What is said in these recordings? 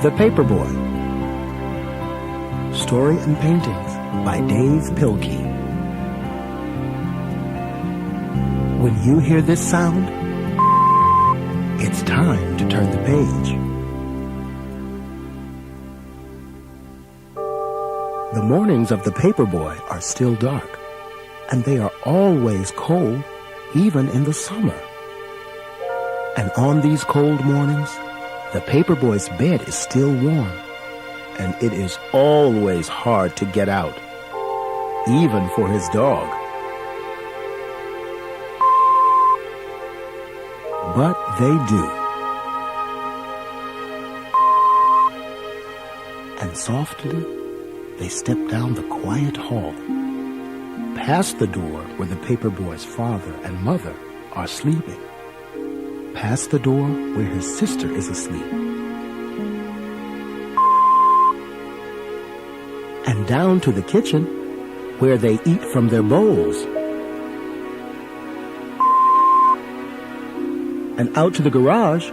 The Paperboy. Story and paintings by Dave Pilkey. When you hear this sound, it's time to turn the page. The mornings of the Paperboy are still dark, and they are always cold, even in the summer. And on these cold mornings, the Paperboy's bed is still warm, and it is always hard to get out, even for his dog. But they do. And softly, they step down the quiet hall, past the door where the Paperboy's father and mother are sleeping, past the door where his sister is asleep, and down to the kitchen where they eat from their bowls, and out to the garage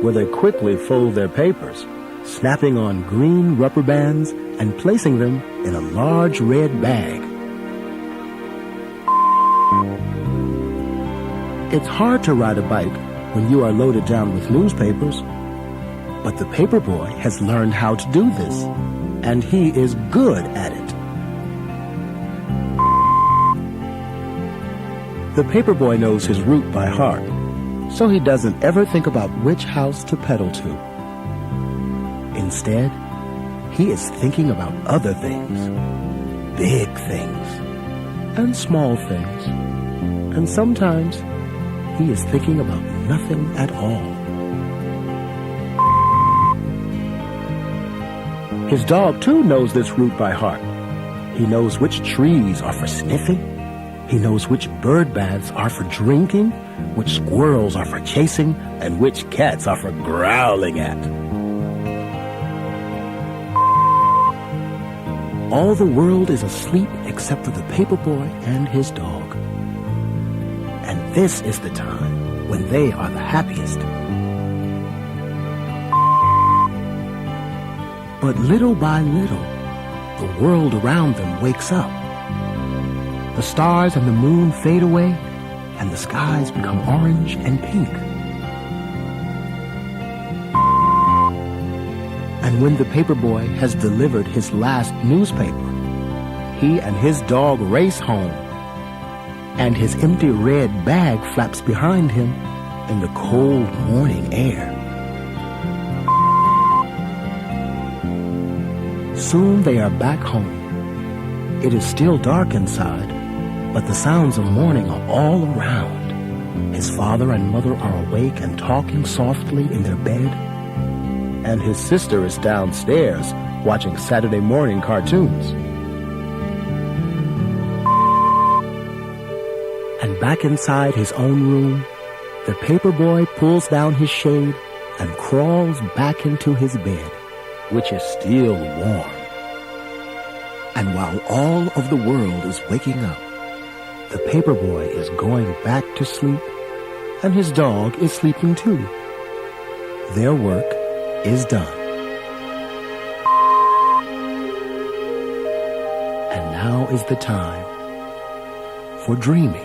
where they quickly fold their papers, snapping on green rubber bands and placing them in a large red bag. It's hard to ride a bike when you are loaded down with newspapers, but the Paperboy has learned how to do this, and he is good at it. The Paperboy knows his route by heart, so he doesn't ever think about which house to pedal to. Instead, he is thinking about other things, big things, and small things, and sometimes he is thinking about nothing at all. His dog, too, knows this route by heart. He knows which trees are for sniffing. He knows which bird baths are for drinking, which squirrels are for chasing, and which cats are for growling at. All the world is asleep except for the Paperboy and his dog. And this is the time when they are the happiest. But little by little, the world around them wakes up. The stars and the moon fade away, and the skies become orange and pink. And when the Paperboy has delivered his last newspaper, he and his dog race home, and his empty red bag flaps behind him in the cold morning air. Soon they are back home. It is still dark inside, but the sounds of morning are all around. His father and mother are awake and talking softly in their bed, and his sister is downstairs watching Saturday morning cartoons. And back inside his own room, the Paperboy pulls down his shade and crawls back into his bed, which is still warm. And while all of the world is waking up, the Paperboy is going back to sleep, and his dog is sleeping too. Their work is done. And now is the time for dreaming.